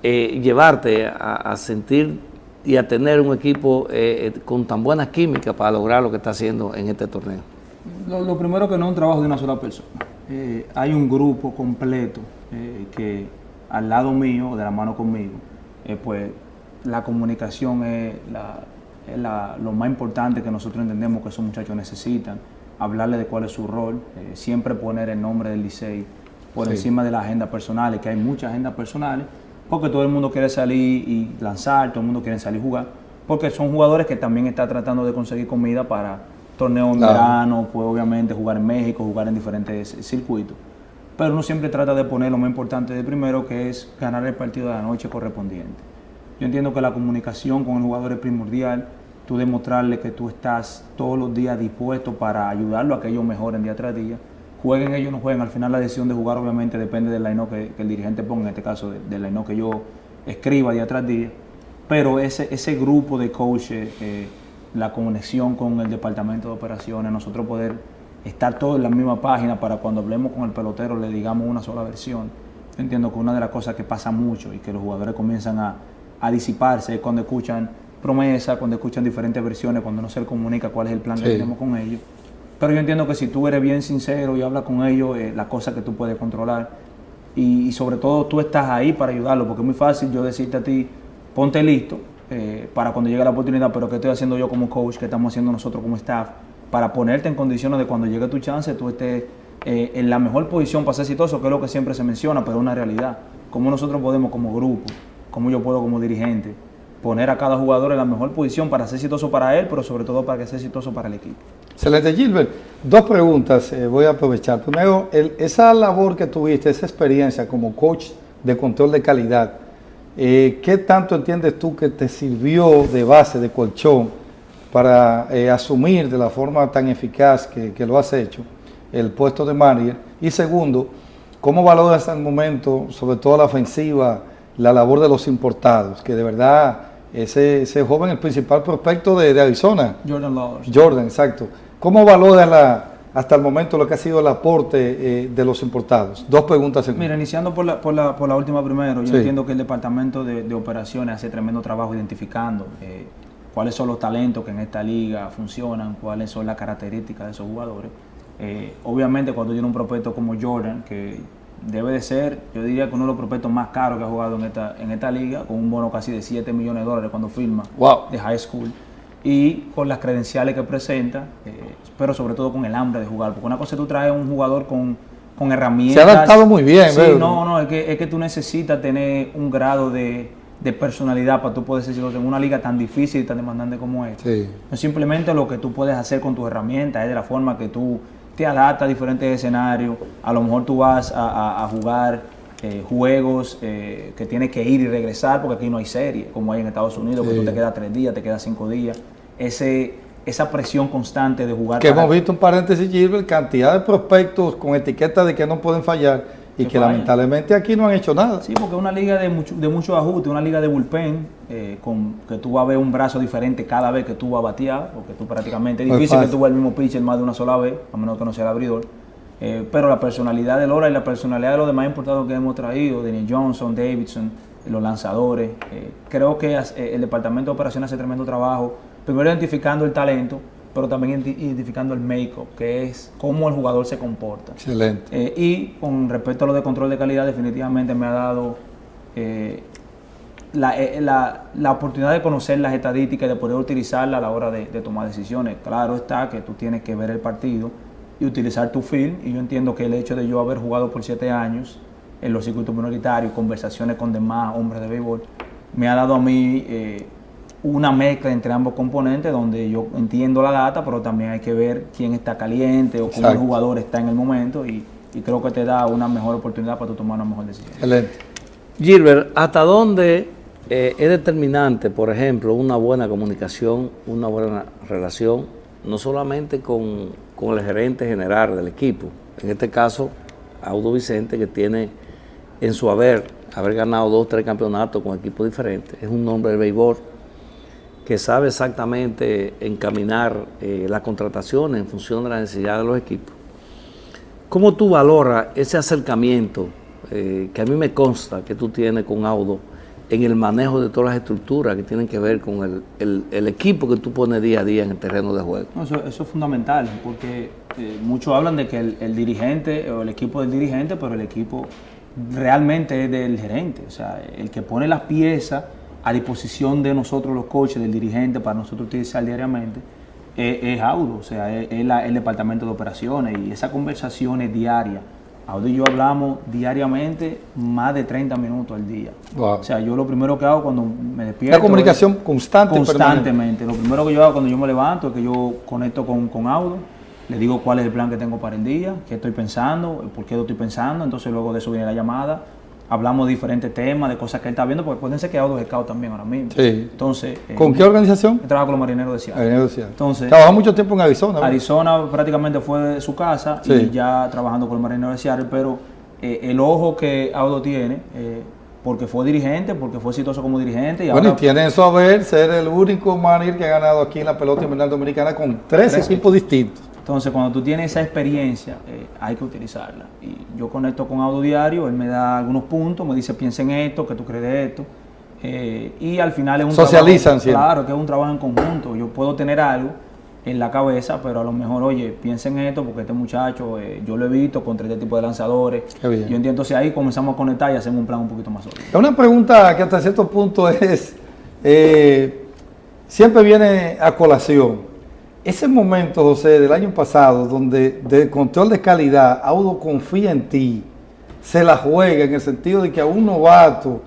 [SPEAKER 3] llevarte a sentir y a tener un equipo con tan buena química para lograr lo que está haciendo en este torneo?
[SPEAKER 4] Lo primero, que no es un trabajo de una sola persona. Hay un grupo completo que al lado mío, de la mano conmigo, pues la comunicación es lo más importante que nosotros entendemos que esos muchachos necesitan. Hablarle de cuál es su rol, siempre poner el nombre del Licey por encima de las agendas personales, que hay muchas agendas personales, porque todo el mundo quiere salir y lanzar, todo el mundo quiere salir y jugar, porque son jugadores que también están tratando de conseguir comida para torneos en verano, pues obviamente jugar en México, jugar en diferentes circuitos. Pero uno siempre trata de poner lo más importante de primero, que es ganar el partido de la noche correspondiente. Yo entiendo que la comunicación con el jugador es primordial, tú demostrarle que tú estás todos los días dispuesto para ayudarlo a que ellos mejoren día tras día. Jueguen ellos o no jueguen, al final la decisión de jugar obviamente depende del line-up que el dirigente ponga, en este caso del line-up que yo escriba día tras día. Pero ese grupo de coaches, la conexión con el departamento de operaciones, nosotros poder estar todos en la misma página para cuando hablemos con el pelotero le digamos una sola versión. Yo entiendo que una de las cosas que pasa mucho y que los jugadores comienzan a disiparse es cuando escuchan promesas, cuando escuchan diferentes versiones, cuando no se les comunica cuál es el plan que tenemos con ellos. Pero yo entiendo que si tú eres bien sincero y hablas con ellos, las cosas que tú puedes controlar y sobre todo tú estás ahí para ayudarlos, porque es muy fácil yo decirte a ti, ponte listo para cuando llegue la oportunidad, pero ¿qué estoy haciendo yo como coach? ¿Qué estamos haciendo nosotros como staff? Para ponerte en condiciones de cuando llegue tu chance, tú estés en la mejor posición para ser exitoso, que es lo que siempre se menciona, pero es una realidad. ¿Cómo nosotros podemos como grupo, cómo yo puedo como dirigente, poner a cada jugador en la mejor posición para ser exitoso para él, pero sobre todo para que sea exitoso para el equipo?
[SPEAKER 1] Excelente, Gilbert. 2 preguntas voy a aprovechar. Primero, esa labor que tuviste, esa experiencia como coach de control de calidad, ¿qué tanto entiendes tú que te sirvió de base, de colchón, para asumir de la forma tan eficaz que lo has hecho el puesto de manager? Y segundo, ¿cómo valoras al momento, sobre todo la ofensiva, la labor de los importados? Que de verdad ese joven, el principal prospecto de Arizona.
[SPEAKER 4] Jordan Lawler.
[SPEAKER 1] Jordan, exacto. ¿Cómo valoras hasta el momento lo que ha sido el aporte de los importados? 2 preguntas.
[SPEAKER 4] Mira, iniciando por la última primero, yo entiendo que el departamento de operaciones hace tremendo trabajo identificando cuáles son los talentos que en esta liga funcionan, cuáles son las características de esos jugadores. Obviamente cuando tiene un prospecto como Jordan, que debe de ser, yo diría que uno de los prospectos más caros que ha jugado en esta liga, con un bono casi de $7 millones cuando firma de high school, y con las credenciales que presenta, pero sobre todo con el hambre de jugar, porque una cosa es tú traes un jugador con herramientas.
[SPEAKER 1] Se ha adaptado muy bien.
[SPEAKER 4] Sí, no, es que tú necesitas tener un grado de personalidad para tú poder ser exitoso en una liga tan difícil y tan demandante como esta.
[SPEAKER 1] Sí.
[SPEAKER 4] No simplemente lo que tú puedes hacer con tus herramientas, es de la forma que tú te adaptas a diferentes escenarios. A lo mejor tú vas a jugar juegos que tienes que ir y regresar, porque aquí no hay serie, como hay en Estados Unidos, que tú te quedas 3 días, te quedas 5 días. Esa presión constante de jugar.
[SPEAKER 1] Que hemos visto un paréntesis, Gilbert, cantidad de prospectos con etiqueta de que no pueden fallar y que lamentablemente aquí no han hecho nada.
[SPEAKER 4] Sí, porque es una liga de mucho ajuste, una liga de bullpen, que tú vas a ver un brazo diferente cada vez que tú vas a batear, porque tú prácticamente, es difícil que tú veas el mismo pitcher más de una sola vez, a menos que no sea el abridor. Pero la personalidad de Lora y la personalidad de los demás importados que hemos traído, Daniel Johnson, Davidson, los lanzadores, creo que el Departamento de Operaciones hace tremendo trabajo, primero identificando el talento, pero también identificando el make-up, que es cómo el jugador se comporta.
[SPEAKER 1] Excelente.
[SPEAKER 4] Y con respecto a lo de control de calidad, definitivamente me ha dado la oportunidad de conocer las estadísticas y de poder utilizarlas a la hora de tomar decisiones. Claro está que tú tienes que ver el partido y utilizar tu film, y yo entiendo que el hecho de yo haber jugado por 7 años en los circuitos minoritarios, conversaciones con demás hombres de béisbol, me ha dado a mí una mezcla entre ambos componentes, donde yo entiendo la data, pero también hay que ver quién está caliente o cómo el jugador está en el momento, y creo que te da una mejor oportunidad para tú tomar una mejor decisión.
[SPEAKER 1] Excelente.
[SPEAKER 3] Gilbert, ¿hasta dónde es determinante, por ejemplo, una buena comunicación, una buena relación, no solamente con el gerente general del equipo, en este caso Audo Vicente, que tiene en su haber ganado 2 o 3 campeonatos con equipos diferentes, es un hombre del béisbol que sabe exactamente encaminar las contrataciones en función de la necesidad de los equipos. ¿Cómo tú valoras ese acercamiento que a mí me consta que tú tienes con Audo en el manejo de todas las estructuras que tienen que ver con el equipo que tú pones día a día en el terreno de juego?
[SPEAKER 4] No, eso es fundamental, porque muchos hablan de que el dirigente o el equipo del dirigente, pero el equipo realmente es del gerente, o sea, el que pone las piezas a disposición de nosotros los coaches, del dirigente, para nosotros utilizar diariamente, es Audo, o sea, es el departamento de operaciones, y esas conversaciones diarias. Audo y yo hablamos diariamente más de 30 minutos al día.
[SPEAKER 1] Wow.
[SPEAKER 4] O sea, yo lo primero que hago cuando me despierto...
[SPEAKER 1] La comunicación constantemente.
[SPEAKER 4] Constantemente. Lo primero que yo hago cuando yo me levanto es que yo conecto con Audo, le digo cuál es el plan que tengo para el día, qué estoy pensando, por qué lo estoy pensando, entonces luego de eso viene la llamada. Hablamos de diferentes temas, de cosas que él está viendo, porque acuérdense que Audo es scout también ahora mismo.
[SPEAKER 1] Sí.
[SPEAKER 4] Entonces,
[SPEAKER 1] ¿Con qué organización?
[SPEAKER 4] Trabaja con los Marineros de Seattle.
[SPEAKER 1] Entonces, trabajó mucho tiempo en Arizona, ¿verdad?
[SPEAKER 4] Arizona prácticamente fue su casa, y ya trabajando con los Marineros de Seattle, pero el ojo que Audo tiene, porque fue dirigente, porque fue exitoso como dirigente. Y
[SPEAKER 1] bueno,
[SPEAKER 4] ahora,
[SPEAKER 1] y tiene eso a ver, ser el único manager que ha ganado aquí en la pelota invernal dominicana con 3 equipos distintos.
[SPEAKER 4] Entonces, cuando tú tienes esa experiencia, hay que utilizarla. Y yo conecto con Audo diario, él me da algunos puntos, me dice, piensa en esto, que tú crees de esto. Y al final es un
[SPEAKER 1] socializan
[SPEAKER 4] trabajo,
[SPEAKER 1] siempre.
[SPEAKER 4] Claro, que es un trabajo en conjunto. Yo puedo tener algo en la cabeza, pero a lo mejor, oye, piensa en esto, porque este muchacho, yo lo he visto contra este tipo de lanzadores.
[SPEAKER 1] Qué bien.
[SPEAKER 4] Yo entiendo, entonces ahí comenzamos a conectar y hacemos un plan un poquito más sólido.
[SPEAKER 1] Es una pregunta que hasta cierto punto es, siempre viene a colación. Ese momento, José, del año pasado, donde del control de calidad, Audo confía en ti, se la juega en el sentido de que a un novato,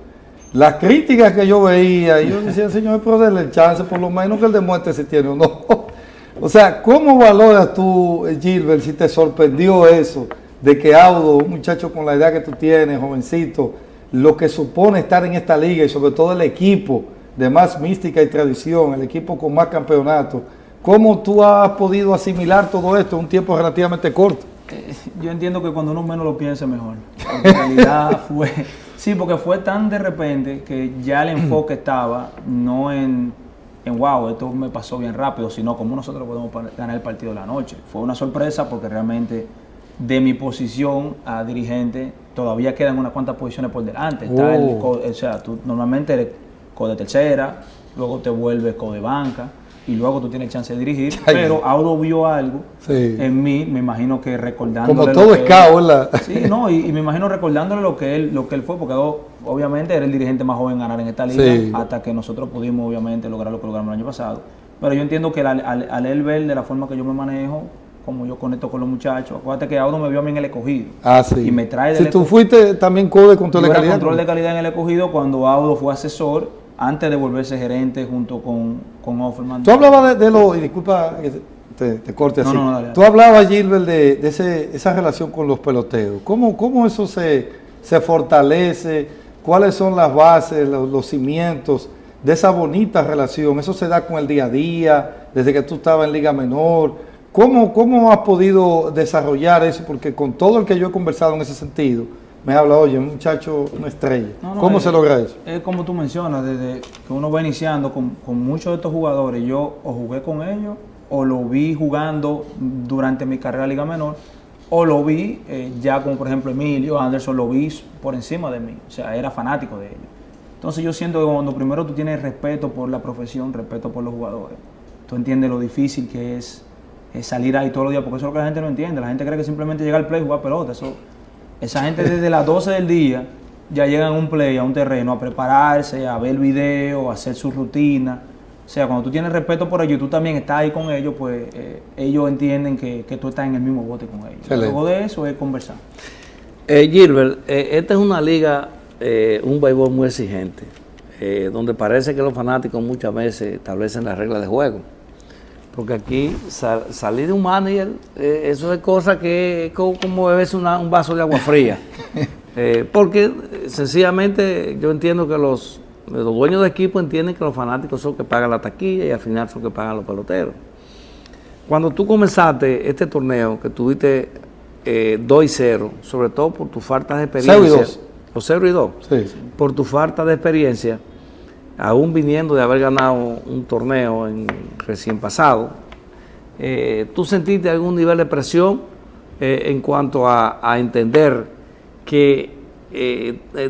[SPEAKER 1] las críticas que yo veía, yo decía, señor, pero denle el chance, por lo menos que él demuestre si tiene o no. O sea, ¿cómo valoras tú, Gilbert, si te sorprendió eso, de que Audo, un muchacho con la edad que tú tienes, jovencito, lo que supone estar en esta liga y sobre todo el equipo de más mística y tradición, el equipo con más campeonatos, ¿cómo tú has podido asimilar todo esto en un tiempo relativamente corto?
[SPEAKER 4] Yo entiendo que cuando uno menos lo piense, mejor. Porque en realidad fue... Sí, porque fue tan de repente que ya el enfoque estaba no en wow, esto me pasó bien rápido, sino cómo nosotros podemos ganar el partido de la noche. Fue una sorpresa porque realmente de mi posición a dirigente todavía quedan unas cuantas posiciones por delante. Está o sea, tú normalmente eres co de tercera, luego te vuelves co de banca, y luego tú tienes chance de dirigir, pero Audo vio algo en mí, me imagino que recordándole
[SPEAKER 1] como todo escao, ¿verdad?
[SPEAKER 4] Sí, no, y me imagino recordándole lo que él fue, porque obviamente era el dirigente más joven en ganar en esta liga, hasta que nosotros pudimos obviamente lograr lo que logramos el año pasado. Pero yo entiendo que al él ver de la forma que yo me manejo, como yo conecto con los muchachos, acuérdate que Audo me vio a mí en el Escogido.
[SPEAKER 1] Sí.
[SPEAKER 4] Y me trae
[SPEAKER 1] Si tú fuiste también COE de control de calidad.
[SPEAKER 4] Control de calidad en el Escogido cuando Audo fue asesor, antes de volverse gerente junto con Offerman.
[SPEAKER 1] Tú hablabas de lo, y disculpa que te corte así.
[SPEAKER 4] No, dale.
[SPEAKER 1] Tú hablabas, Gilbert, de esa relación con los peloteros. ¿Cómo eso se fortalece? ¿Cuáles son las bases, los cimientos de esa bonita relación? ¿Eso se da con el día a día, desde que tú estabas en Liga Menor? ¿Cómo has podido desarrollar eso? Porque con todo el que yo he conversado en ese sentido, me habla, oye, un muchacho, una estrella. ¿Cómo se logra eso?
[SPEAKER 4] Es como tú mencionas, desde que uno va iniciando con muchos de estos jugadores, yo o jugué con ellos, o lo vi jugando durante mi carrera en Liga Menor, o lo vi ya como por ejemplo Emilio Anderson, lo vi por encima de mí, o sea, era fanático de ellos. Entonces yo siento que cuando primero tú tienes respeto por la profesión, respeto por los jugadores, tú entiendes lo difícil que es salir ahí todos los días, porque eso es lo que la gente no entiende. La gente cree que simplemente llega al play y jugar pelota. Esa gente desde las 12 del día ya llegan a un play, a un terreno, a prepararse, a ver el video, a hacer su rutina. O sea, cuando tú tienes respeto por ellos y tú también estás ahí con ellos, pues ellos entienden que tú estás en el mismo bote con ellos.
[SPEAKER 1] Excelente.
[SPEAKER 4] Luego de eso es conversar.
[SPEAKER 3] Gilbert, esta es una liga, un béisbol muy exigente, donde parece que los fanáticos muchas veces establecen las reglas de juego. Porque aquí salir de un manager, eso es cosa que es como beberse un vaso de agua fría. Porque sencillamente yo entiendo que los dueños de equipo entienden que los fanáticos son los que pagan la taquilla y al final son los que pagan los peloteros. Cuando tú comenzaste este torneo, que tuviste 2-0, sobre todo por tu falta de experiencia.
[SPEAKER 1] 0-2.
[SPEAKER 3] O 0-2.
[SPEAKER 1] Sí.
[SPEAKER 3] Por tu falta de experiencia, aún viniendo de haber ganado un torneo recién pasado, ¿tú sentiste algún nivel de presión en cuanto a entender que,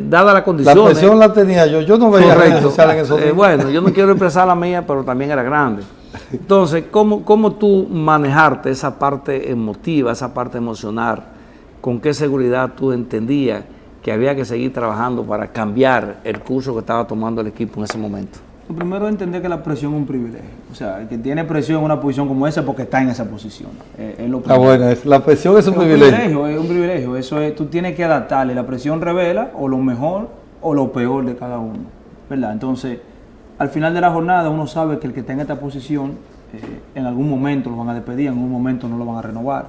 [SPEAKER 3] dada la condición...
[SPEAKER 1] La presión la tenía yo no veía redes sociales en esos días.
[SPEAKER 3] Bueno, yo no quiero expresar la mía, pero también era grande. Entonces, ¿cómo tú manejarte esa parte emotiva, esa parte emocional? ¿Con qué seguridad tú entendías que había que seguir trabajando para cambiar el curso que estaba tomando el equipo en ese momento?
[SPEAKER 4] Lo primero es entender que la presión es un privilegio. O sea, el que tiene presión en una posición como esa es porque está en esa posición. Es lo
[SPEAKER 1] bueno, la presión es un privilegio.
[SPEAKER 4] Es un privilegio. Eso es, tú tienes que adaptarle. La presión revela o lo mejor o lo peor de cada uno, ¿verdad? Entonces, al final de la jornada uno sabe que el que está en esta posición, en algún momento lo van a despedir, en algún momento no lo van a renovar.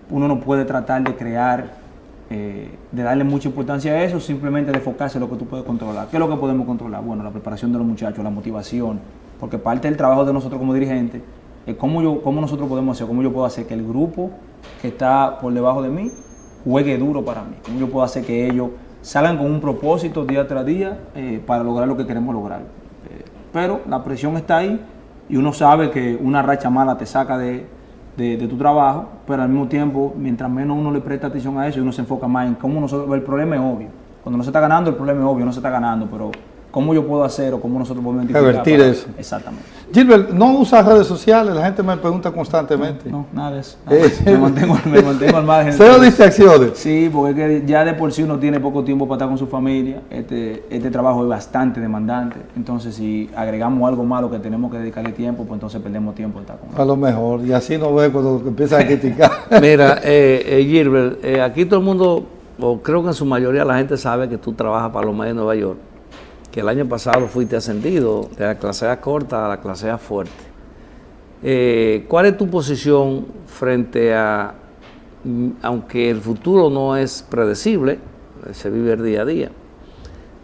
[SPEAKER 4] Uno no puede tratar de crear, de darle mucha importancia a eso, simplemente de enfocarse en lo que tú puedes controlar. ¿Qué es lo que podemos controlar? Bueno, la preparación de los muchachos, la motivación, porque parte del trabajo de nosotros como dirigentes es cómo nosotros podemos hacer, cómo yo puedo hacer que el grupo que está por debajo de mí juegue duro para mí, cómo yo puedo hacer que ellos salgan con un propósito día tras día para lograr lo que queremos lograr. Pero la presión está ahí y uno sabe que una racha mala te saca de tu trabajo, pero al mismo tiempo, mientras menos uno le presta atención a eso y uno se enfoca más en cómo nosotros, el problema es obvio. Cuando no se está ganando, el problema es obvio, no se está ganando, pero cómo yo puedo hacer o cómo nosotros podemos
[SPEAKER 1] revertir eso.
[SPEAKER 4] Exactamente.
[SPEAKER 1] Gilbert, ¿no usas redes sociales? La gente me pregunta constantemente.
[SPEAKER 4] No, nada de eso. Me mantengo al margen.
[SPEAKER 1] ¿Cero distracciones?
[SPEAKER 4] Sí, porque es que ya de por sí uno tiene poco tiempo para estar con su familia. Este trabajo es bastante demandante. Entonces, si agregamos algo malo que tenemos que dedicarle tiempo, pues entonces perdemos tiempo de estar con él.
[SPEAKER 1] A lo mejor. Y así no ve cuando empiezan a criticar.
[SPEAKER 3] Mira, Gilbert, aquí todo el mundo, o creo que en su mayoría la gente sabe que tú trabajas para los Mets de Nueva York, que el año pasado fuiste ascendido de la clase A corta a la clase A fuerte. ¿Cuál es tu posición frente a, aunque el futuro no es predecible, se vive el día a día,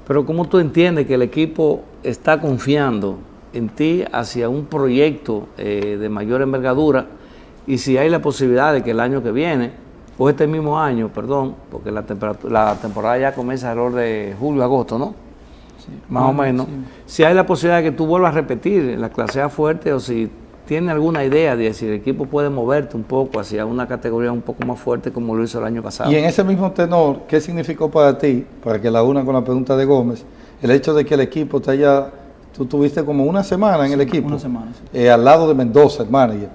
[SPEAKER 3] pero cómo tú entiendes que el equipo está confiando en ti hacia un proyecto de mayor envergadura y si hay la posibilidad de que el año que viene, o este mismo año, perdón, porque la temporada ya comienza alrededor de julio, agosto, ¿no?
[SPEAKER 4] Sí,
[SPEAKER 3] más o menos,
[SPEAKER 4] sí.
[SPEAKER 3] Si hay la posibilidad de que tú vuelvas a repetir en la clase A fuerte o si tienes alguna idea de si el equipo puede moverte un poco hacia una categoría un poco más fuerte como lo hizo el año pasado.
[SPEAKER 1] Y en ese mismo tenor, ¿qué significó para ti, para que la una con la pregunta de Gómez, el hecho de que el equipo te haya Tú tuviste como una semana en el equipo.
[SPEAKER 4] Una semana, sí.
[SPEAKER 1] Al lado de Mendoza, el manager.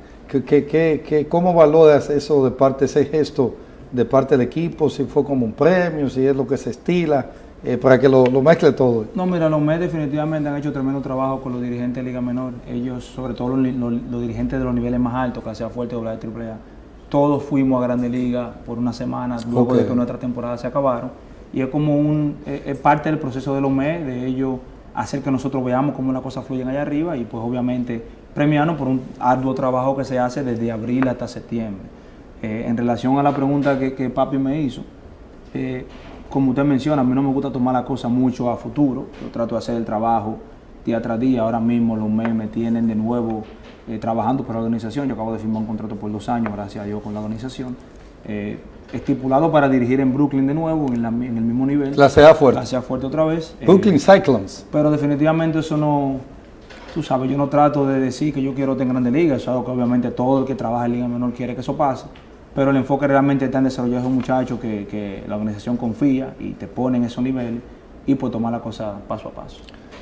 [SPEAKER 1] ¿Cómo valoras eso de parte, ese gesto de parte del equipo? Si fue como un premio, si es lo que se estila, para que lo mezcle todo.
[SPEAKER 4] No, mira, los MES definitivamente han hecho tremendo trabajo con los dirigentes de Liga Menor. Ellos, sobre todo los dirigentes de los niveles más altos, Clase A Fuerte, AA, AAA, todos fuimos a Grande Liga por una semana, luego de que nuestra temporada se acabaron. Y es como es parte del proceso de los MES, de ellos hacer que nosotros veamos cómo las cosas fluyen allá arriba y pues obviamente premiarnos por un arduo trabajo que se hace desde abril hasta septiembre. En relación a la pregunta que papi me hizo, como usted menciona, a mí no me gusta tomar la cosa mucho a futuro. Yo trato de hacer el trabajo día tras día. Ahora mismo los MES me tienen de nuevo trabajando por la organización. Yo acabo de firmar un contrato por 2 años, gracias a Dios, con la organización. Estipulado para dirigir en Brooklyn de nuevo, en el mismo nivel.
[SPEAKER 1] Clase A Fuerte.
[SPEAKER 4] Clase A Fuerte otra vez.
[SPEAKER 1] Brooklyn Cyclones.
[SPEAKER 4] Pero definitivamente eso no, tú sabes, yo no trato de decir que yo quiero estar en Grandes Ligas. Eso es algo que obviamente todo el que trabaja en Liga Menor quiere que eso pase. Pero el enfoque realmente está en desarrollar a esos muchachos que la organización confía y te pone en esos niveles y pues tomar la cosa paso a paso.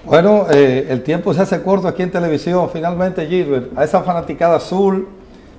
[SPEAKER 1] Bueno, el tiempo se hace corto aquí en televisión. Finalmente, Gilbert, a esa fanaticada azul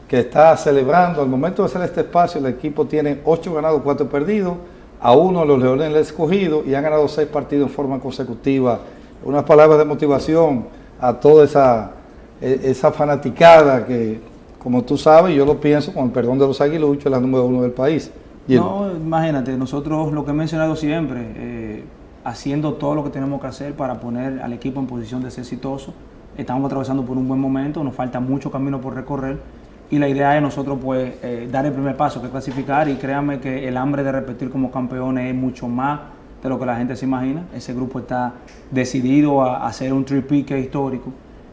[SPEAKER 1] que está celebrando, al momento de hacer este espacio, el equipo tiene 8 ganados, 4 perdidos, a 1 los Leones le han escogido y han ganado 6 partidos en forma consecutiva. Unas palabras de motivación a toda esa fanaticada que, como tú sabes, yo lo pienso, con el perdón de los aguiluchos, es la número 1 del país.
[SPEAKER 4] No, imagínate, nosotros lo que he mencionado siempre, haciendo todo lo que tenemos que hacer para poner al equipo en posición de ser exitoso. Estamos atravesando por un buen momento, nos falta mucho camino por recorrer y la idea es nosotros pues dar el primer paso, que es clasificar, y créanme que el hambre de repetir como campeones es mucho más de lo que la gente se imagina. Ese grupo está decidido a hacer un tripique histórico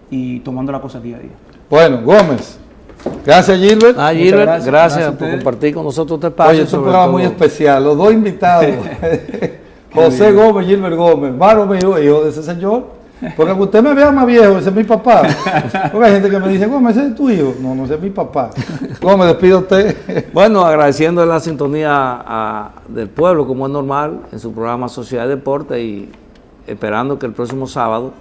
[SPEAKER 4] y tomando la cosa día a día.
[SPEAKER 1] Bueno, Gómez. Gracias, Gilbert.
[SPEAKER 3] Gilbert, gracias por compartir con nosotros este espacio.
[SPEAKER 1] Oye, es un programa muy especial. Los 2 invitados, José Gómez, Gilbert Gómez, hermano mío, hijo de ese señor. Porque usted me vea más viejo, ese es mi papá. Porque hay gente que me dice, Gómez, ese es tu hijo. No, no, ese es mi papá. Gómez, despido a usted.
[SPEAKER 3] Bueno, agradeciendo la sintonía del pueblo, como es normal, en su programa Sociedad y Deporte, y esperando que el próximo sábado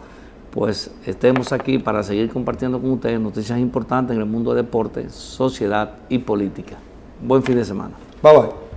[SPEAKER 3] pues estemos aquí para seguir compartiendo con ustedes noticias importantes en el mundo de deporte, sociedad y política. Buen fin de semana.
[SPEAKER 1] Bye bye.